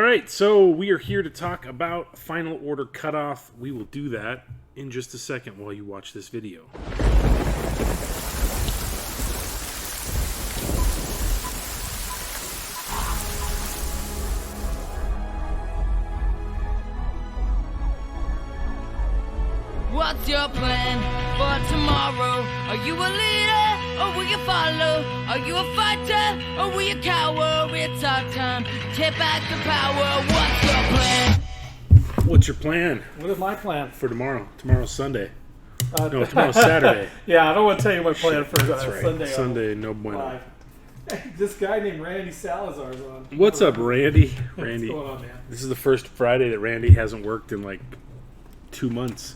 right, so we are here to talk about Final Order Cutoff. We will do that in just a second while you watch this video. What's your plan for tomorrow? Are you a leader or will you follow? Are you a fighter or will you cower? It's our time to take back the power. What's your plan? What's your plan What is my plan? for tomorrow? Tomorrow's Sunday. No, tomorrow's Saturday. Yeah, I don't want to tell you my plan for That's right. Sunday. Sunday, no bueno. Live. This guy named Randy Salazar's on. What's up, Randy? What's Randy. going on, man? This is the first Friday that Randy hasn't worked in like 2 months.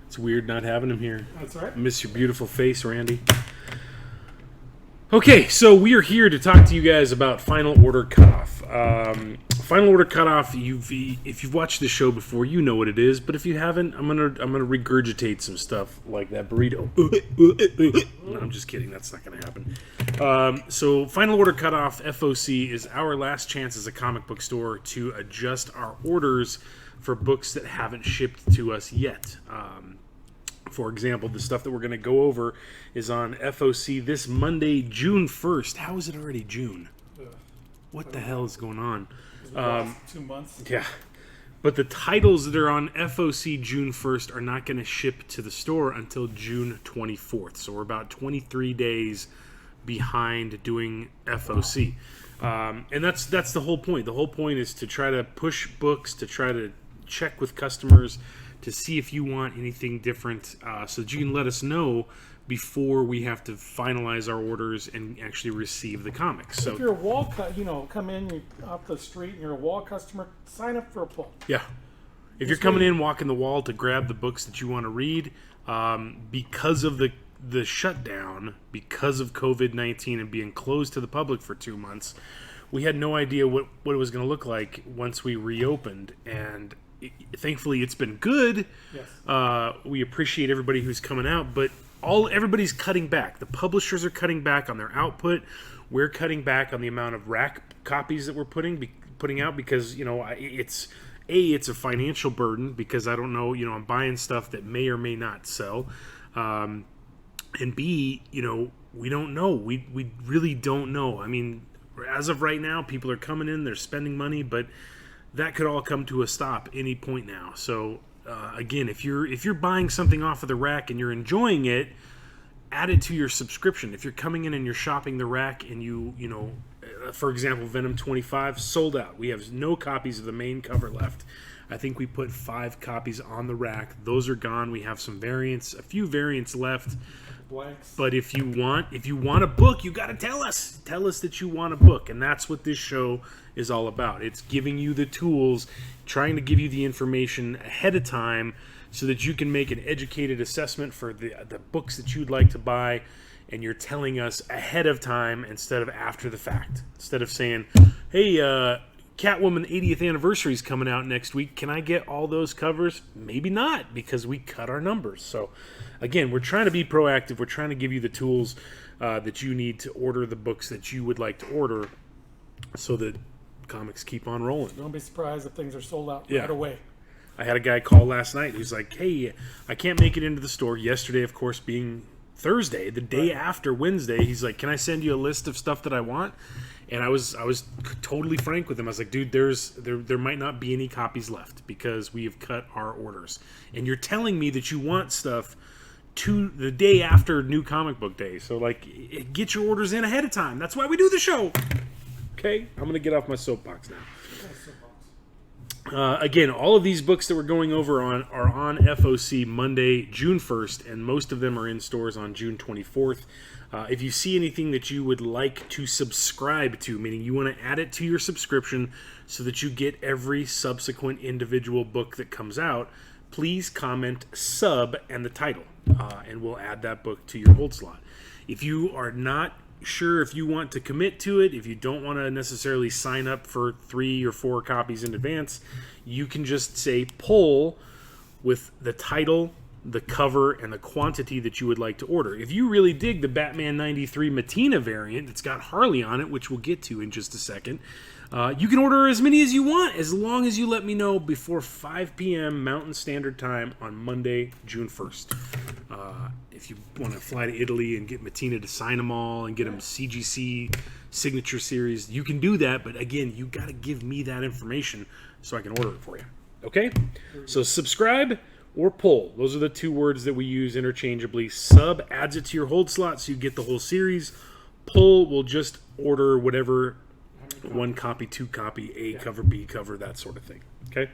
It's weird not having him here. That's right. I miss your beautiful face, Randy. Okay, so we are here to talk to you guys about Final Order Cutoff. Final Order Cutoff. If you've watched the show before, you know what it is. But if you haven't, I'm gonna regurgitate some stuff like that burrito. No, I'm just kidding. That's not gonna happen. So Final Order Cutoff (FOC) is our last chance as a comic book store to adjust our orders for books that haven't shipped to us yet. For example, the stuff that we're going to go over is on FOC this Monday, June 1st. How is it already June? What the hell is going on? 2 months. Yeah. But the titles that are on FOC June 1st are not going to ship to the store until June 24th. So we're about 23 days behind doing FOC. And that's the whole point. The whole point is to try to push books, to try to check with customers, to see if you want anything different, so that you can let us know before we have to finalize our orders and actually receive the comics. So If you're a wall come in off the street and you're a wall customer, sign up for a pull. yeah, if you're coming in, walking the wall to grab the books that you want to read, because of the shutdown, because of COVID-19 and being closed to the public for 2 months, we had no idea what it was going to look like once we reopened, and thankfully it's been good. Yes. We appreciate everybody who's coming out, but everybody's cutting back. The publishers are cutting back on their output. We're cutting back on the amount of rack copies that we're putting out because it's a financial burden because I don't know, I'm buying stuff that may or may not sell, and B, we don't know. We really don't know. I mean, as of right now, people are coming in, they're spending money, but that could all come to a stop any point now. So again, if you're buying something off of the rack and you're enjoying it, add it to your subscription. If you're coming in and you're shopping the rack and for example, Venom 25 sold out. We have no copies of the main cover left. I think we put 5 copies on the rack. Those are gone. We have some variants, a few variants left. Blanks. But if you want a book, you got to tell us. Tell us that you want a book, and that's what this show is all about. It's giving you the tools, trying to give you the information ahead of time so that you can make an educated assessment for the books that you'd like to buy, and you're telling us ahead of time instead of after the fact. Instead of saying, hey, Catwoman 80th anniversary is coming out next week. Can I get all those covers? Maybe not, because we cut our numbers. So, again, we're trying to be proactive. We're trying to give you the tools that you need to order the books that you would like to order so that comics keep on rolling. Don't be surprised if things are sold out Yeah. right away. I had a guy call last night who's like, hey, I can't make it into the store. Yesterday, of course, being Thursday, the day after Wednesday, he's like, can I send you a list of stuff that I want? And I was totally frank with him. I was like, dude, there might not be any copies left because we have cut our orders. And you're telling me that you want stuff to the day after New Comic Book Day. So, get your orders in ahead of time. That's why we do the show. Okay? I'm going to get off my soapbox now. Again, all of these books that we're going over are on FOC Monday, June 1st, and most of them are in stores on June 24th. If you see anything that you would like to subscribe to, meaning you want to add it to your subscription so that you get every subsequent individual book that comes out, please comment sub and the title, and we'll add that book to your hold slot. If you are not sure if you want to commit to it, if you don't want to necessarily sign up for 3 or 4 copies in advance, you can just say pull with the title, the cover, and the quantity that you would like to order. If you really dig the Batman 93 Matina variant that's got Harley on it, which we'll get to in just a second, You can order as many as you want, as long as you let me know before 5 p.m. Mountain Standard Time on Monday, June 1st. If you want to fly to Italy and get Martina to sign them all and get them CGC Signature Series, you can do that. But again, you got to give me that information so I can order it for you. Okay? So subscribe or pull. Those are the two words that we use interchangeably. Sub adds it to your hold slot so you get the whole series. Pull will just order whatever, 1 copy, 2 copy, A cover, B cover, that sort of thing. Okay?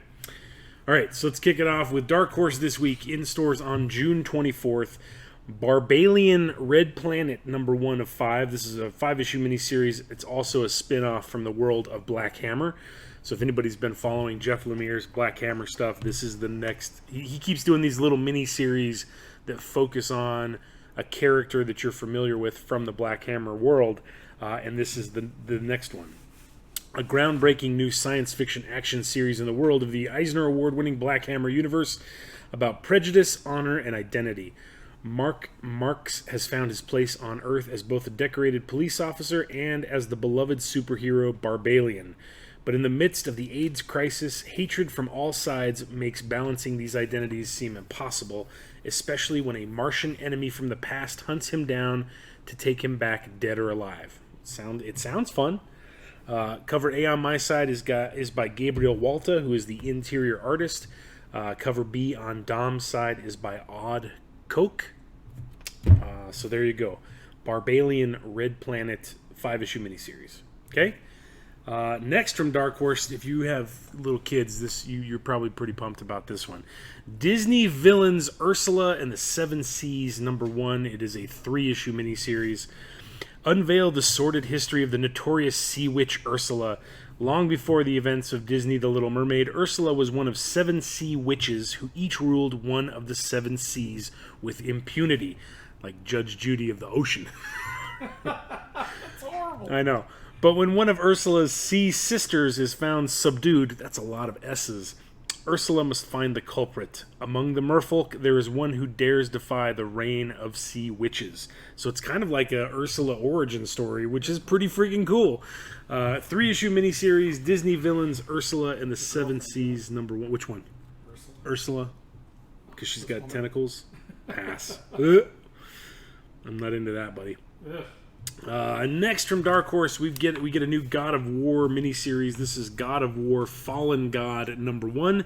All right, so let's kick it off with Dark Horse this week in stores on June 24th. Barbalian Red Planet #1 of 5. This is a 5-issue miniseries. It's also a spin-off from the world of Black Hammer. So if anybody's been following Jeff Lemire's Black Hammer stuff, this is the next. He keeps doing these little miniseries that focus on a character that you're familiar with from the Black Hammer world, and this is the next one. A groundbreaking new science fiction action series in the world of the Eisner Award-winning Black Hammer universe about prejudice, honor, and identity. Marx has found his place on Earth as both a decorated police officer and as the beloved superhero Barbalian. But in the midst of the AIDS crisis, hatred from all sides makes balancing these identities seem impossible, especially when a Martian enemy from the past hunts him down to take him back dead or alive. It sounds fun. Cover A on my side is by Gabriel Walta, who is the interior artist. Cover B on Dom's side is by Odd Coke. So there you go. Barbalian Red Planet 5-issue miniseries. Okay? Next from Dark Horse, if you have little kids, you're probably pretty pumped about this one. Disney Villains Ursula and the Seven Seas #1. It is a 3-issue miniseries. Unveil the sordid history of the notorious sea witch Ursula. Long before the events of Disney The Little Mermaid, Ursula was one of 7 sea witches who each ruled one of the 7 seas with impunity, like Judge Judy of the ocean. That's horrible. I know. But when one of Ursula's sea sisters is found subdued, that's a lot of S's, Ursula must find the culprit. Among the merfolk, there is one who dares defy the reign of sea witches. So it's kind of like a Ursula origin story, which is pretty freaking cool. 3-issue miniseries, Disney Villains, Ursula and the Seven Seas #1. Which one? Ursula? Because she's got tentacles? Pass. I'm not into that, buddy. Next from Dark Horse, we get a new God of War miniseries. This is God of War Fallen God #1.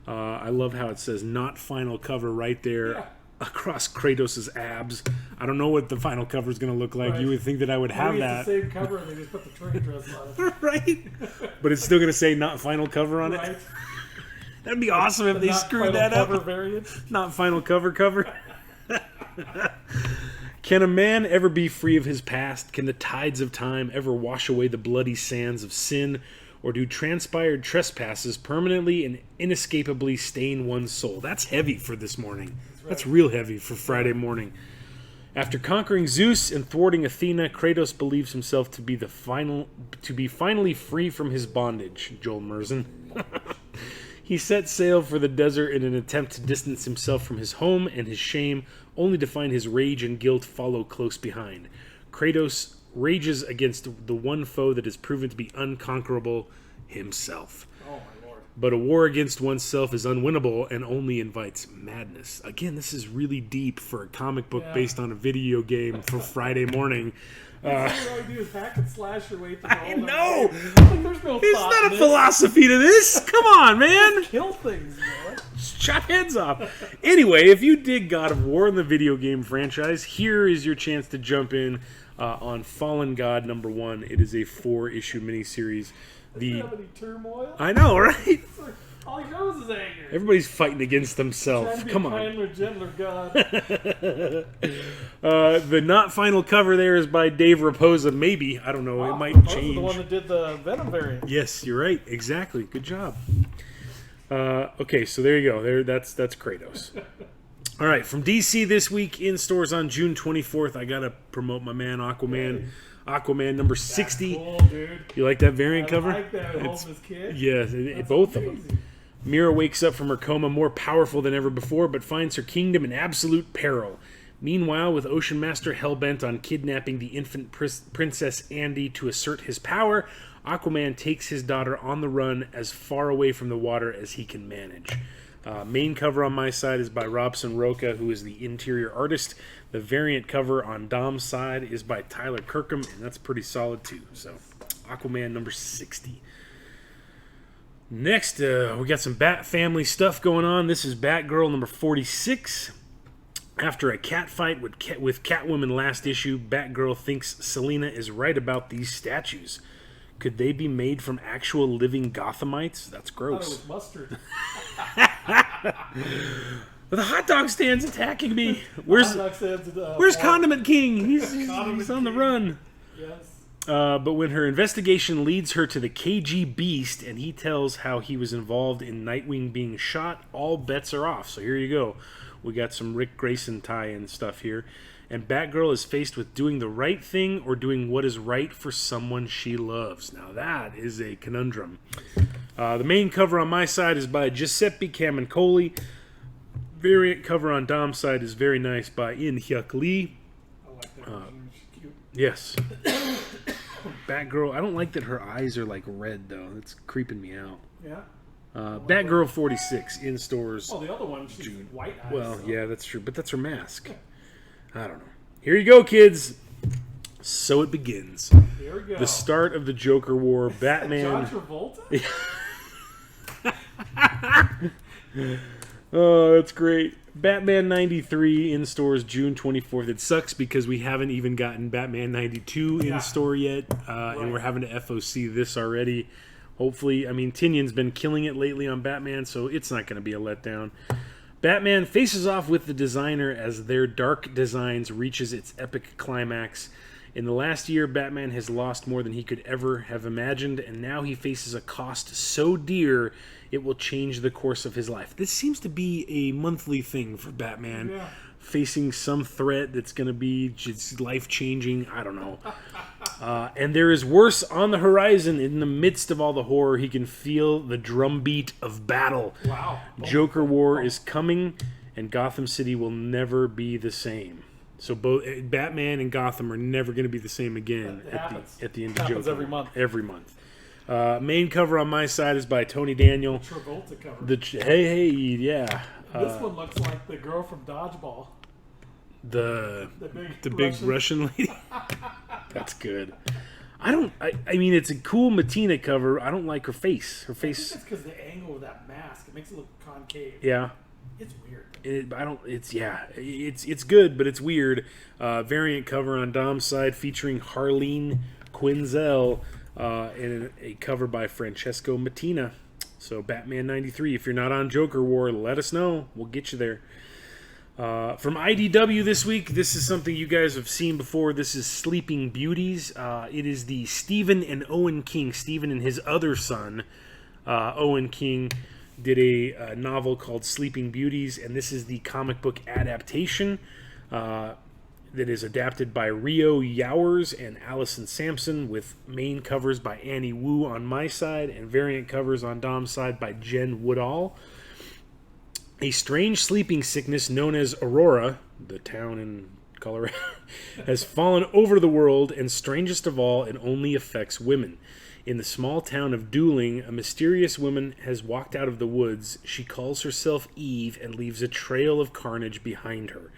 I love how it says "not final cover" right there across Kratos' abs. I don't know what the final cover is going to look like. Right. You would think that I would have that. It's the same cover, and they just put the trade dress on it. Right? But it's still going to say "not final cover" on it. That'd be awesome if they screwed that up. Variant. Not final cover. Can a man ever be free of his past? Can the tides of time ever wash away the bloody sands of sin? Or do transpired trespasses permanently and inescapably stain one's soul? That's heavy for this morning. That's real heavy for Friday morning. After conquering Zeus and thwarting Athena, Kratos believes himself to be finally free from his bondage. Joel Merzen. He set sail for the desert in an attempt to distance himself from his home and his shame, only to find his rage and guilt follow close behind. Kratos rages against the one foe that has proven to be unconquerable, himself. Oh, my Lord. But a war against oneself is unwinnable and only invites madness. Again, this is really deep for a comic book based on a video game for Friday morning. All you do is hack and slash your way through all I know! Like, there's no There's thought not in a it. philosophy to this! Come on, man! Kill things, man. Chop heads off. Anyway, if you dig God of War in the video game franchise, here is your chance to jump in on Fallen God #1. It is a 4-issue miniseries. Doesn't have any turmoil. I know, right? All he knows is anger. Everybody's fighting against themselves. Come on. Kinder, gentler God. The not final cover there is by Dave Raposa. Maybe. I don't know. It might Raposa's change. the one that did the Venom variant. Yes, you're right. Exactly. Good job. Okay, so there you go. That's Kratos. All right, from DC this week in stores on June 24th. I gotta promote my man Aquaman. Aquaman #60. Cool, dude. You like that variant cover? I like that. It's, his kid. Yeah, both of them. Mira wakes up from her coma more powerful than ever before, but finds her kingdom in absolute peril. Meanwhile, with Ocean Master hellbent on kidnapping the infant Princess Andy to assert his power, Aquaman takes his daughter on the run as far away from the water as he can manage. Main cover on my side is by Robson Roca, who is the interior artist. The variant cover on Dom's side is by Tyler Kirkham, and that's pretty solid too. So, Aquaman number 60. Next, we got some Bat Family stuff going on. This is Batgirl number 46. After a cat fight with Catwoman last issue, Batgirl thinks Selina is right about these statues. Could they be made from actual living Gothamites? That's I thought it gross. was mustard. The hot dog stand's attacking me. Where's Where's Condiment King? He's Condiment on the King. run. Yes. But when her investigation leads her to the KG Beast and he tells how he was involved in Nightwing being shot, all bets are off. So here you go. We got some Rick Grayson tie-in stuff here. And Batgirl is faced with doing the right thing or doing what is right for someone she loves. Now that is a conundrum. The main cover on my side is by Giuseppe Camuncoli. Variant cover on Dom's side is very nice by In Hyuk Lee. I like that version. She's cute. Yes. Batgirl, I don't like that her eyes are like red though. It's creeping me out. Yeah. Batgirl 46 in stores. Oh, the other one, she's white eyes. Well, so. yeah, that's true, but that's her mask. I don't know. Here you go, kids. So it begins. Here we go. The start of the Joker War. Batman. John Travolta? Oh, that's great. Batman 93 in stores June 24th. It sucks because we haven't even gotten Batman 92 in store yet, and we're having to FOC this already. Hopefully, I mean, Tynion's been killing it lately on Batman, so it's not going to be a letdown. Batman faces off with the designer as their Dark Designs reaches its epic climax. In the last year, Batman has lost more than he could ever have imagined, and now he faces a cost so dear it will change the course of his life. This seems to be a monthly thing for Batman, facing some threat that's going to be just life-changing. I don't know. And there is worse on the horizon. In the midst of all the horror, he can feel the drumbeat of battle. Wow. Joker War is coming, and Gotham City will never be the same. So both Batman and Gotham are never going to be the same again at the end of Joker. Every month. Every month. Main cover on my side is by Tony Daniel. Travolta cover. Yeah. This one looks like the girl from Dodgeball. The big big Russian lady. That's good. I mean, it's a cool Matina cover. I don't like her face. Her I think face. it's because the angle of that mask. It makes it look concave. Yeah. It's weird. It's good, but it's weird. Variant cover on Dom's side featuring Harleen Quinzel, and a cover by Francesco Mattina. So Batman 93. If you're not on Joker War, let us know. We'll get you there. From IDW this week, this is something you guys have seen before. This is Sleeping Beauties. It is the Stephen and Owen King. Stephen and his other son, Owen King, did a novel called Sleeping Beauties, and this is the comic book adaptation that is adapted by Rio Yowers and Allison Sampson, with main covers by Annie Wu on my side and variant covers on Dom's side by Jen Woodall. A strange sleeping sickness known as Aurora, the town in Colorado, has fallen over the world, and strangest of all, it only affects women. In the small town of Dooling, a mysterious woman has walked out of the woods. She calls herself Eve and leaves a trail of carnage behind her.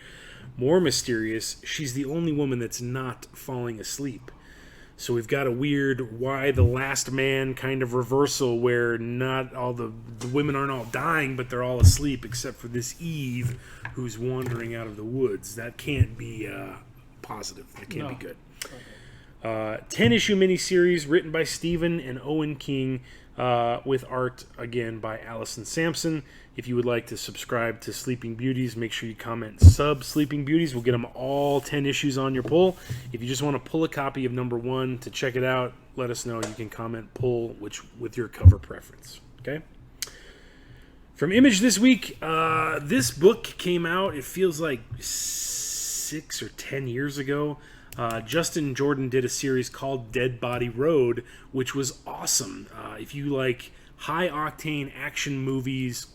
More mysterious, she's the only woman that's not falling asleep. So we've got a weird Why the Last Man kind of reversal where not all the women aren't all dying, but they're all asleep except for this Eve who's wandering out of the woods. That can't be positive. That can't be good. 10-issue miniseries written by Stephen and Owen King, with art, again, by Allison Sampson. If you would like to subscribe to Sleeping Beauties, make sure you comment sub Sleeping Beauties. We'll get them all 10 issues on your pull. If you just want to pull a copy of number 1 to check it out, let us know. You can comment pull with your cover preference. Okay? From Image this week, this book came out, it feels like 6 or 10 years ago. Justin Jordan did a series called Dead Body Road, which was awesome. If you like high-octane action movies,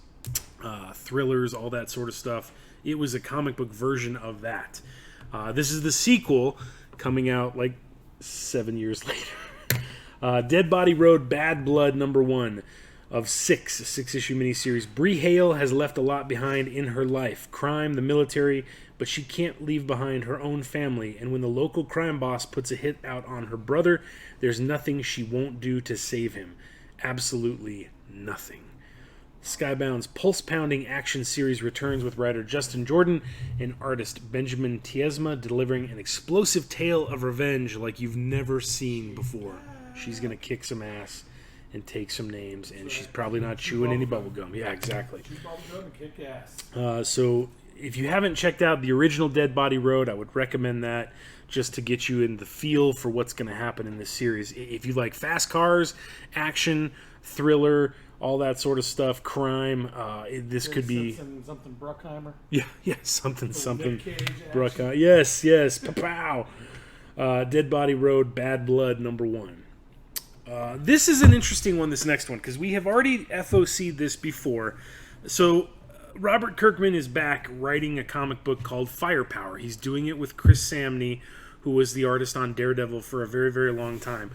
thrillers, all that sort of stuff, It was a comic book version of that. This is the sequel coming out like 7 years later. Dead Body Road Bad Blood #1 of a 6-issue miniseries. Bree Hale has left a lot behind in her life. Crime, the military, but she can't leave behind her own family. And when the local crime boss puts a hit out on her brother, there's nothing she won't do to save him. Absolutely nothing. Skybound's pulse-pounding action series returns with writer Justin Jordan and artist Benjamin Tiesma delivering an explosive tale of revenge like you've never seen before. She's going to kick some ass and take some names, and she's probably not chewing any bubblegum. Yeah, exactly. Chew bubblegum and kick ass. So if you haven't checked out the original Dead Body Road, I would recommend that just to get you in the feel for what's going to happen in this series. If you like fast cars, action, thriller, all that sort of stuff, crime, this could be... Something Bruckheimer. Yeah, something Bruckheimer. Yes, pow. Dead Body Road, Bad Blood #1. This is an interesting one, this next one, because we have already FOC'd this before. So Robert Kirkman is back writing a comic book called Firepower. He's doing it with Chris Samney, who was the artist on Daredevil for a very, very long time.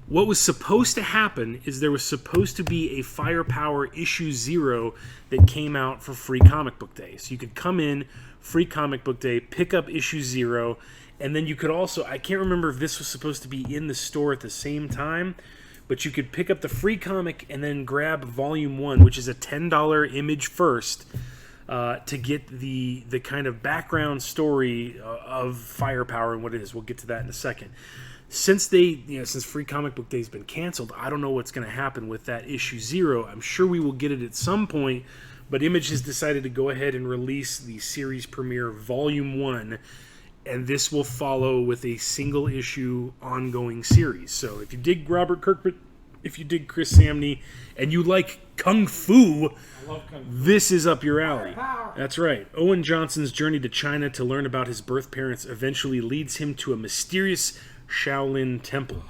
What was supposed to happen is there was supposed to be a Firepower issue 0 that came out for Free Comic Book Day. So you could come in, Free Comic Book Day, pick up issue 0, and then you could also, I can't remember if this was supposed to be in the store at the same time, but you could pick up the free comic and then grab volume 1, which is a $10 image first, to get the kind of background story of Firepower and what it is. We'll get to that in a second. Since Free Comic Book Day's been canceled, I don't know what's going to happen with that issue 0. I'm sure we will get it at some point, but Image has decided to go ahead and release the series premiere volume 1, and this will follow with a single issue ongoing series. So if you dig Robert Kirkman, if you dig Chris Samney, and you like Kung Fu, this is up your alley. That's right. Owen Johnson's journey to China to learn about his birth parents eventually leads him to a mysterious Shaolin temple.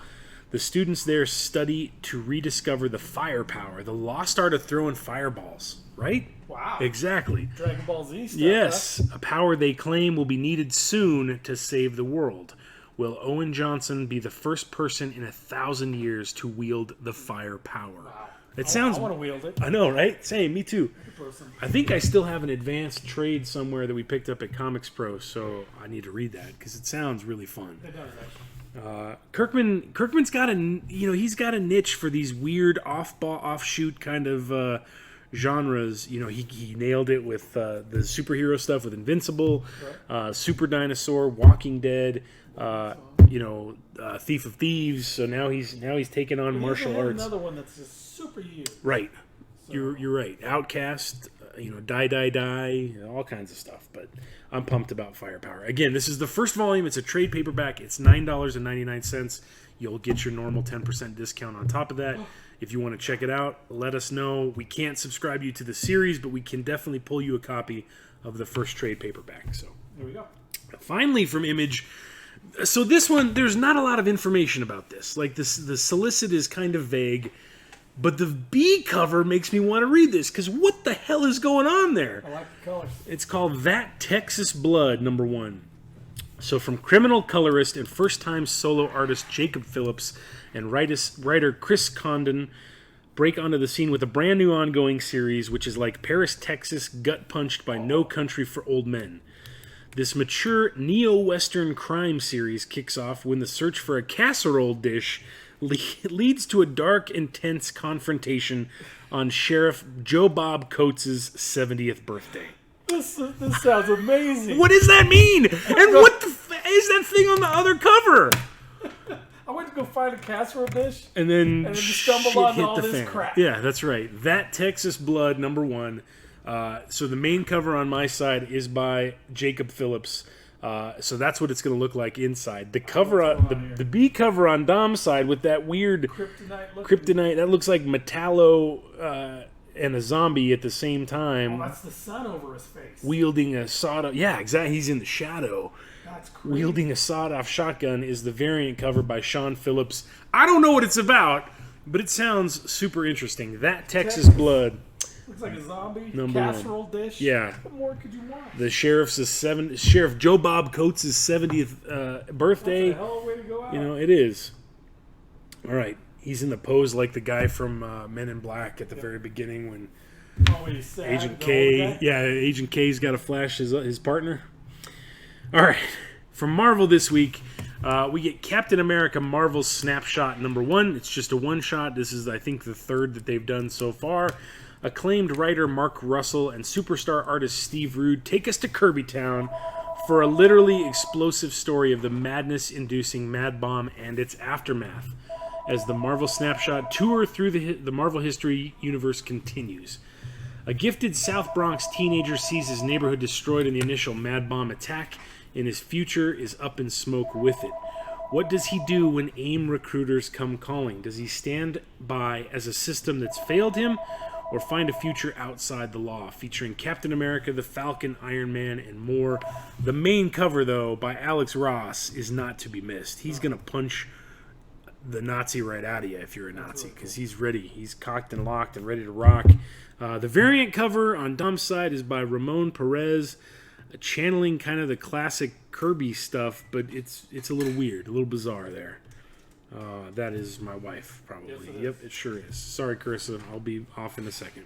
The students there study to rediscover the firepower, the lost art of throwing fireballs. Right? Wow. Exactly. Dragon Ball Z stuff. Yes, a power they claim will be needed soon to save the world. Will Owen Johnson be the first person in 1,000 years to wield the firepower? Wow. It sounds. I want to wield it. I know, right? Same, me too. I think I still have an advanced trade somewhere that we picked up at Comics Pro, so I need to read that because it sounds really fun. It does, actually. Kirkman's got he's got a niche for these weird offshoot kind of genres. He nailed it with the superhero stuff with Invincible, Super Dinosaur, Walking Dead, Thief of Thieves. So now he's taking on martial arts. Another one that's just super huge. Right. So. You're right. Outcast, Die, all kinds of stuff. But I'm pumped about Firepower. Again, this is the first volume. It's a trade paperback. It's $9.99. You'll get your normal 10% discount on top of that. If you want to check it out, let us know. We can't subscribe you to the series, but we can definitely pull you a copy of the first trade paperback. So there we go. Finally, from Image. So this one, there's not a lot of information about this. Like the solicit is kind of vague. But the B cover makes me want to read this, because what the hell is going on there? I like the colors. It's called That Texas Blood, #1. So from criminal colorist and first-time solo artist Jacob Phillips and writer Chris Condon break onto the scene with a brand new ongoing series, which is like Paris, Texas, gut-punched by No Country for Old Men. This mature neo-Western crime series kicks off when the search for a casserole dish leads to a dark, intense confrontation on Sheriff Joe Bob Coates' 70th birthday. This sounds amazing. What does that mean? And what the is that thing on the other cover? I went to go find a casserole dish, and then stumbled on all this crap. Yeah, that's right. That Texas Blood, #1. So the main cover on my side is by Jacob Phillips. So that's what it's going to look like inside. The cover, the B cover on Dom's side with that weird kryptonite that looks like Metallo and a zombie at the same time. Oh, that's the sun over his face. Wielding a sawed-off. Yeah, exactly. He's in the shadow. That's crazy. Wielding a sawed-off shotgun is the variant cover by Sean Phillips. I don't know what it's about, but it sounds super interesting. That Texas Blood. Looks like a zombie Number casserole dish. Yeah. What more could you want? The Sheriff Joe Bob Coates' 70th birthday. That's a hell of a way to go out. You know, it is. All right. He's in the pose like the guy from Men in Black at the very beginning when Always sad. Agent K. Yeah, Agent K's got to flash his partner. All right. From Marvel this week, we get Captain America Marvel Snapshot #1. It's just a one-shot. This is, I think, the third that they've done so far. Acclaimed writer Mark Russell and superstar artist Steve Rude take us to Kirby Town for a literally explosive story of the madness-inducing Mad Bomb and its aftermath, as the Marvel Snapshot tour through the Marvel History universe continues. A gifted South Bronx teenager sees his neighborhood destroyed in the initial Mad Bomb attack, and his future is up in smoke with it. What does he do when AIM recruiters come calling? Does he stand by as a system that's failed him, or find a future outside the law? Featuring Captain America, the Falcon, Iron Man, and more. The main cover, though, by Alex Ross, is not to be missed. He's going to punch the Nazi right out of you if you're a Nazi, because he's ready. He's cocked and locked and ready to rock. The variant cover on Dom's side is by Ramon Perez, channeling kind of the classic Kirby stuff, but it's a little weird, a little bizarre there. That is my wife, probably. Yes, Yep, it sure is. Sorry, Carissa. I'll be off in a second.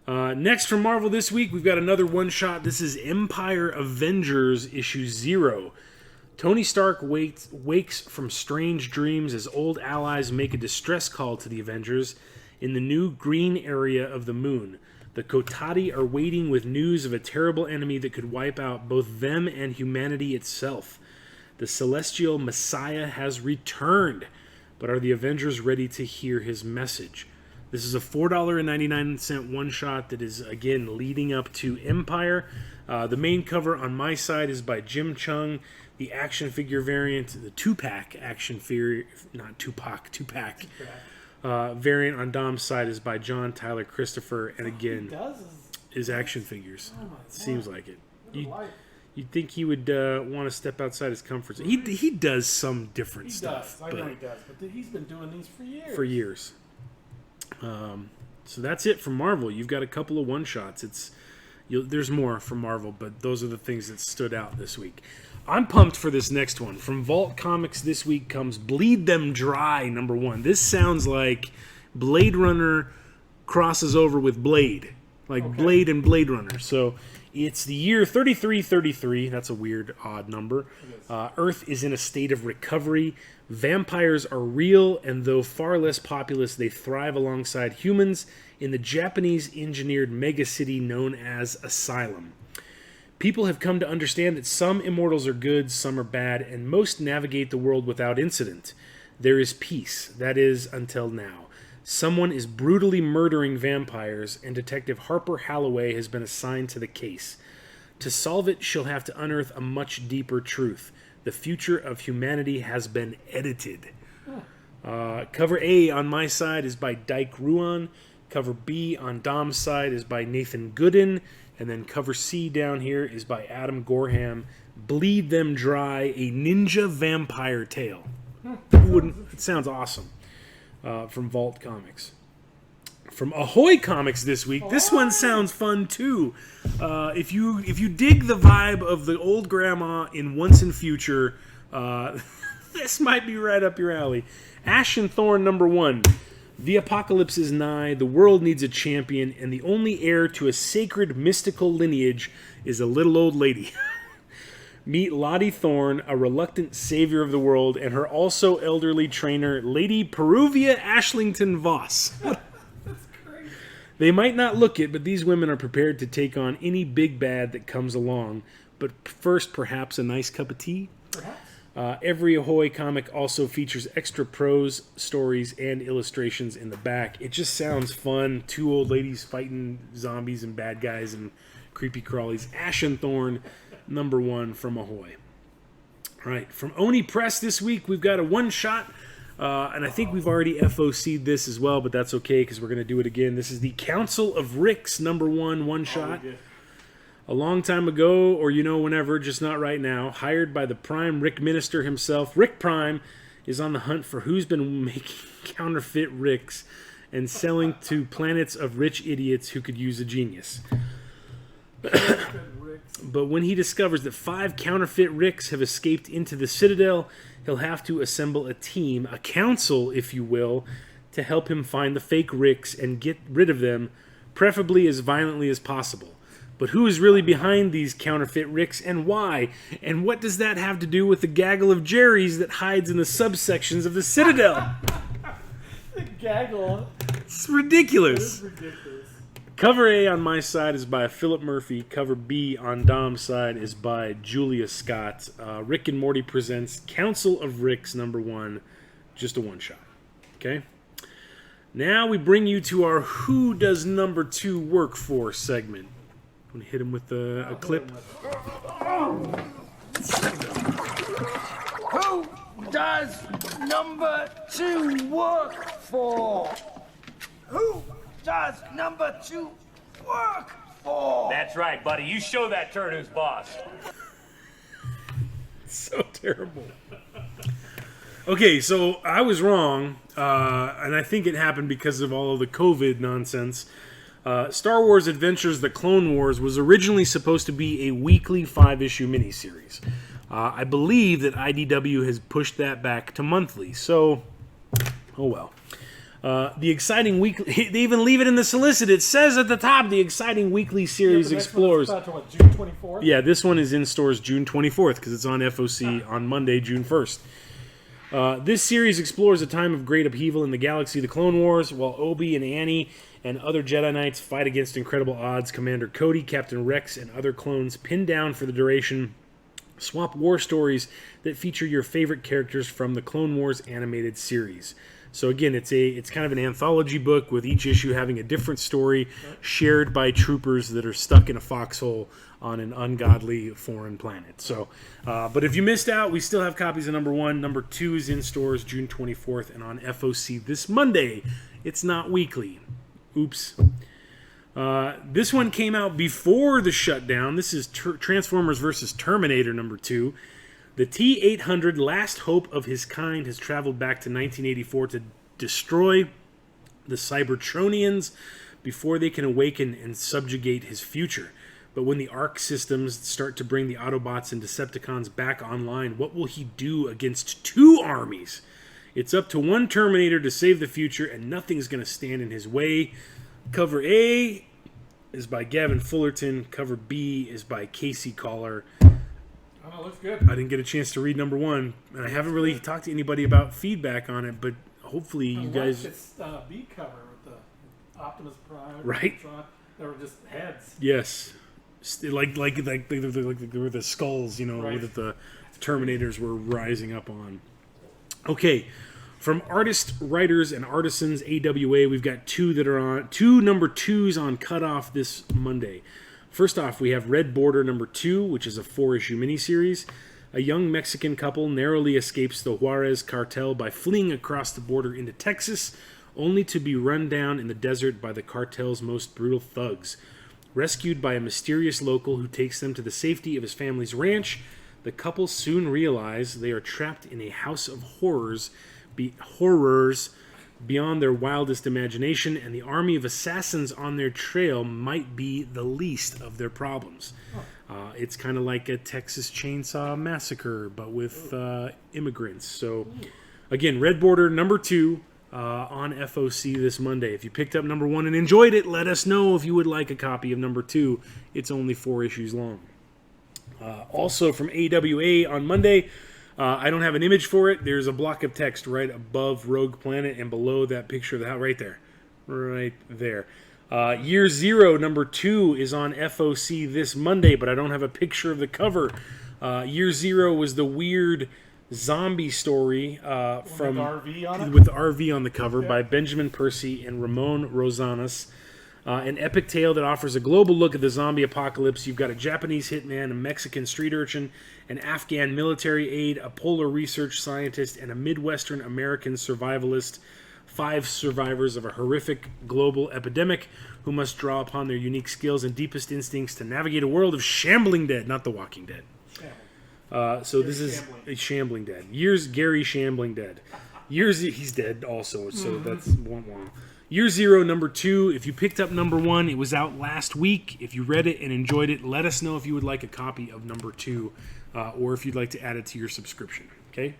Next from Marvel this week, we've got another one-shot. This is Empire Avengers issue 0. Tony Stark wakes from strange dreams as old allies make a distress call to the Avengers in the new green area of the moon. The Kotati are waiting with news of a terrible enemy that could wipe out both them and humanity itself. The celestial Messiah has returned, but are the Avengers ready to hear his message? This is a $4.99 one-shot that is, again, leading up to Empire. The main cover on my side is by Jim Chung. The action figure variant, the 2-pack action figure, not Tupac, 2-pack variant on Dom's side is by John Tyler Christopher, and again, is action figures. Seems like it. You'd think he would want to step outside his comfort zone. He does some different stuff. I know he does, but he's been doing these for years. So that's it from Marvel. You've got a couple of one-shots. There's more from Marvel, but those are the things that stood out this week. I'm pumped for this next one. From Vault Comics this week comes Bleed Them Dry #1. This sounds like Blade Runner crosses over with Blade. Like Blade and Blade Runner. So it's the year 3333. That's a weird, odd number. Earth is in a state of recovery. Vampires are real, and though far less populous, they thrive alongside humans in the Japanese-engineered megacity known as Asylum. People have come to understand that some immortals are good, some are bad, and most navigate the world without incident. There is peace. That is, until now. Someone is brutally murdering vampires, and Detective Harper Halloway has been assigned to the case. To solve it, she'll have to unearth a much deeper truth. The future of humanity has been edited. Cover A on my side is by Dyke Ruan. Cover B on Dom's side is by Nathan Gooden. And then cover C down here is by Adam Gorham. Bleed Them Dry, a ninja vampire tale. It sounds awesome. From Vault Comics. From Ahoy Comics this week, this one sounds fun too. If you dig the vibe of the old grandma in Once and Future, this might be right up your alley. Ash and Thorn #1. The apocalypse is nigh, the world needs a champion, and the only heir to a sacred mystical lineage is a little old lady. Meet Lottie Thorne, a reluctant savior of the world, and her also elderly trainer, Lady Peruvia Ashlington Voss. That's great. They might not look it, but these women are prepared to take on any big bad that comes along. But first, perhaps a nice cup of tea? Perhaps. Every Ahoy comic also features extra prose, stories, and illustrations in the back. It just sounds fun. Two old ladies fighting zombies and bad guys and creepy crawlies. Ash and Thorn, #1 from Ahoy. All right, from Oni Press this week, we've got a one-shot, and I think we've already FOC'd this as well, but that's okay because we're going to do it again. This is the Council of Ricks #1 one-shot. A long time ago, or whenever, just not right now, hired by the Prime Rick Minister himself, Rick Prime is on the hunt for who's been making counterfeit Ricks and selling to planets of rich idiots who could use a genius. But when he discovers that 5 counterfeit Ricks have escaped into the Citadel, he'll have to assemble a team, a council, if you will, to help him find the fake Ricks and get rid of them, preferably as violently as possible. But who is really behind these counterfeit Ricks and why? And what does that have to do with the gaggle of Jerrys that hides in the subsections of the Citadel? The gaggle. It's ridiculous. It is ridiculous. Cover A on my side is by Philip Murphy. Cover B on Dom's side is by Julia Scott. Rick and Morty presents Council of Ricks #1. Just a one-shot. Okay? Now we bring you to our Who Does #2 Work For segment. I'm going to hit him with a clip. Who does #2 work for? Who does #2 work for? That's right, buddy. You show that turd who's boss. So terrible. Okay, so I was wrong, and I think it happened because of all of the COVID nonsense. Star Wars Adventures The Clone Wars was originally supposed to be a weekly 5-issue miniseries. I believe that IDW has pushed that back to monthly, so, oh well. The exciting weekly, they even leave it in the solicit. It says at the top, the exciting weekly series explores. About to what, June 24th? Yeah, this one is in stores June 24th because it's on FOC on Monday, June 1st. This series explores a time of great upheaval in the galaxy, the Clone Wars, while Obi and Annie and other Jedi Knights fight against incredible odds. Commander Cody, Captain Rex, and other clones pinned down for the duration swap war stories that feature your favorite characters from the Clone Wars animated series. So again, it's kind of an anthology book with each issue having a different story shared by troopers that are stuck in a foxhole on an ungodly foreign planet. So, but if you missed out, we still have copies of #1. #2 is in stores June 24th and on FOC this Monday. It's not weekly. Oops. This one came out before the shutdown. This is Transformers vs. Terminator #2. The T-800, last hope of his kind, has traveled back to 1984 to destroy the Cybertronians before they can awaken and subjugate his future. But when the Arc systems start to bring the Autobots and Decepticons back online, what will he do against 2 armies? It's up to one Terminator to save the future, and nothing's going to stand in his way. Cover A is by Gavin Fullerton. Cover B is by Casey Collar. Oh, looks good. I didn't get a chance to read #1, and I haven't really talked to anybody about feedback on it, but hopefully you guys... This B cover with the Optimus Prime. Right. They were just heads. Yes. Like they were the skulls, Right. that the Terminators were rising up on. Okay, from Artists, Writers, and Artisans AWA, we've got 2 that are on 2 #2s on cutoff this Monday. First off, we have Red Border #2, which is a 4-issue miniseries. A young Mexican couple narrowly escapes the Juarez cartel by fleeing across the border into Texas, only to be run down in the desert by the cartel's most brutal thugs. Rescued by a mysterious local who takes them to the safety of his family's ranch, the couple soon realize they are trapped in a house of horrors beyond their wildest imagination, and the army of assassins on their trail might be the least of their problems. It's kind of like a Texas Chainsaw Massacre, but with immigrants. So, again, Red Border #2 on FOC this Monday. If you picked up #1 and enjoyed it, let us know if you would like a copy of #2. It's only 4 issues long. Also from AWA on Monday, I don't have an image for it. There's a block of text right above Rogue Planet and below that picture of the house. Right there. Right there. Year Zero #2 is on FOC this Monday, but I don't have a picture of the cover. Year Zero was the weird zombie story from with the RV on the cover by Benjamin Percy and Ramon Rosanas. An epic tale that offers a global look at the zombie apocalypse. You've got a Japanese hitman, a Mexican street urchin, an Afghan military aide, a polar research scientist, and a Midwestern American survivalist. 5 survivors of a horrific global epidemic who must draw upon their unique skills and deepest instincts to navigate a world of shambling dead, not The Walking Dead. So this is a Shambling Dead. Gary Shambling Dead. He's dead also, so that's one. Year Zero number 2. If you picked up number 1, it was out last week. If you read it and enjoyed it, let us know if you would like a copy of number 2, or if you'd like to add it to your subscription. Okay.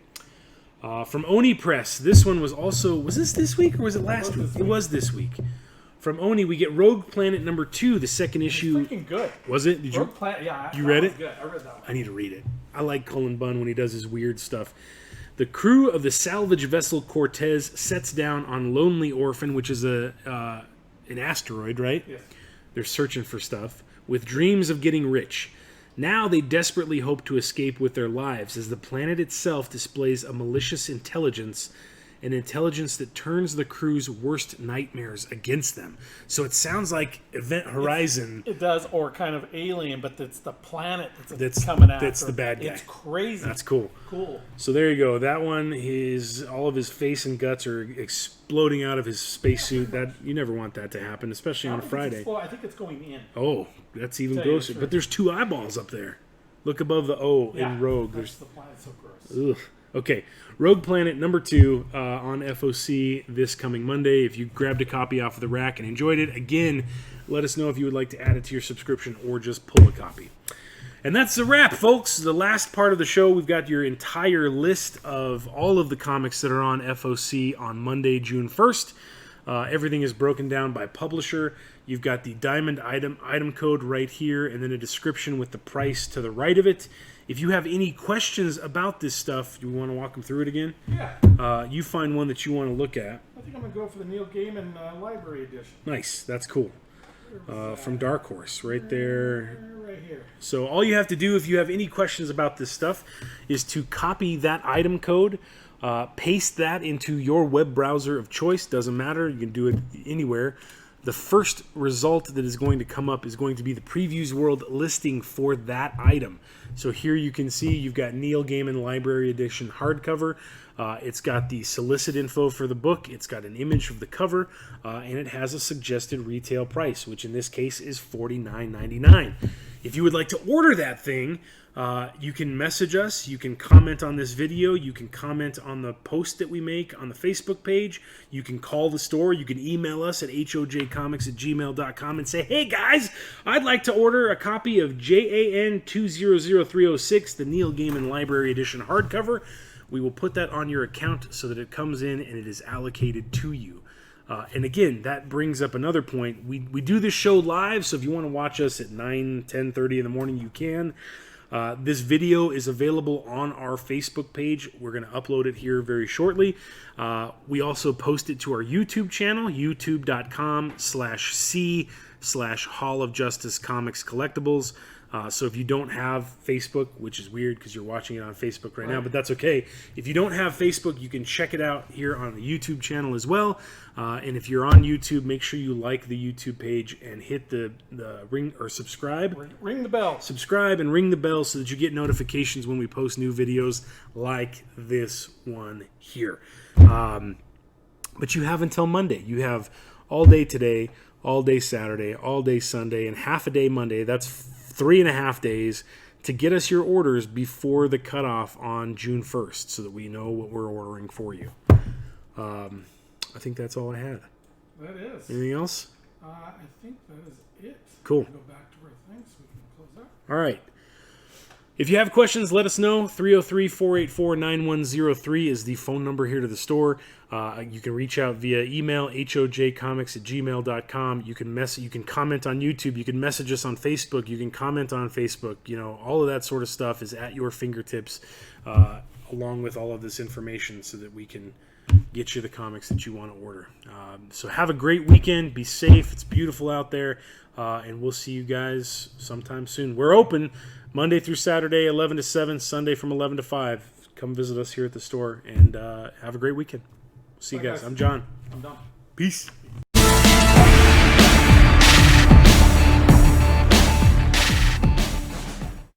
From Oni Press, this one was also... Was this week or was it last week? It was this week. From Oni, we get Rogue Planet number 2, the second issue. It's freaking good. Was it? Did Rogue Planet, yeah. You read it? Good. I read that one. I need to read it. I like Cullen Bunn when he does his weird stuff. The crew of the salvage vessel Cortez sets down on Lonely Orphan, which is an asteroid, right? Yes. They're searching for stuff, with dreams of getting rich. Now they desperately hope to escape with their lives, as the planet itself displays a malicious intelligence, an intelligence that turns the crew's worst nightmares against them. So it sounds like Event Horizon. It does, or kind of Alien, but it's the planet that's coming after. That's the bad guy. It's crazy. That's cool. Cool. So there you go. That one, all of his face and guts are exploding out of his spacesuit. That you never want that to happen, especially on a Friday. I think it's going in. Oh, that's even Tell you grosser. the truth. But there's 2 eyeballs up there. Look above the O in Rogue. That's There's the planet's so gross. ugh. Okay, Rogue Planet number 2 on FOC this coming Monday. If you grabbed a copy off of the rack and enjoyed it, again, let us know if you would like to add it to your subscription or just pull a copy. And that's the wrap, folks. The last part of the show, we've got your entire list of all of the comics that are on FOC on Monday, June 1st. Everything is broken down by publisher. You've got the diamond item code right here, and then a description with the price to the right of it. If you have any questions about this stuff, you want to walk them through it again? Yeah. You find one that you want to look at. I think I'm going to go for the Neil Gaiman Library Edition. Nice. That's cool. From Dark Horse, right there. Right here. So all you have to do if you have any questions about this stuff is to copy that item code, paste that into your web browser of choice. Doesn't matter. You can do it anywhere. The first result that is going to come up is going to be the Previews World listing for that item. So here you can see you've got Neil Gaiman Library Edition hardcover. It's got the solicit info for the book. It's got an image of the cover, and it has a suggested retail price, which in this case is $49.99. If you would like to order that thing, you can message us, you can comment on this video, you can comment on the post that we make on the Facebook page, you can call the store, you can email us at hojcomics@gmail.com and say, hey guys, I'd like to order a copy of JAN 200306, the Neil Gaiman Library Edition hardcover. We will put that on your account so that it comes in and it is allocated to you. And again, that brings up another point. We do this show live, so if you want to watch us at 9, 10:30 in the morning, you can. This video is available on our Facebook page. We're going to upload it here very shortly. We also post it to our YouTube channel, youtube.com/C/Hall of Justice Comics Collectibles. So if you don't have Facebook, which is weird because you're watching it on Facebook right now, but that's okay. If you don't have Facebook, you can check it out here on the YouTube channel as well. And if you're on YouTube, make sure you like the YouTube page and hit the ring or subscribe. Ring the bell. Subscribe and ring the bell so that you get notifications when we post new videos like this one here. But you have until Monday. You have all day today, all day Saturday, all day Sunday, and half a day Monday. That's 3.5 days to get us your orders before the cutoff on June 1st so that we know what we're ordering for you. I think that's all I had. That is. Anything else? I think that is it. Cool. Go back to our thing so we can close out. All right. If you have questions, let us know. 303-484-9103 is the phone number here to the store. You can reach out via email, hojcomics@gmail.com. You can comment on YouTube. You can message us on Facebook. You can comment on Facebook. You know, all of that sort of stuff is at your fingertips, along with all of this information so that we can get you the comics that you want to order. So have a great weekend. Be safe. It's beautiful out there. And we'll see you guys sometime soon. We're open Monday through Saturday, 11 to 7, Sunday from 11 to 5. Come visit us here at the store and have a great weekend. See you guys. I'm John. I'm done. Peace.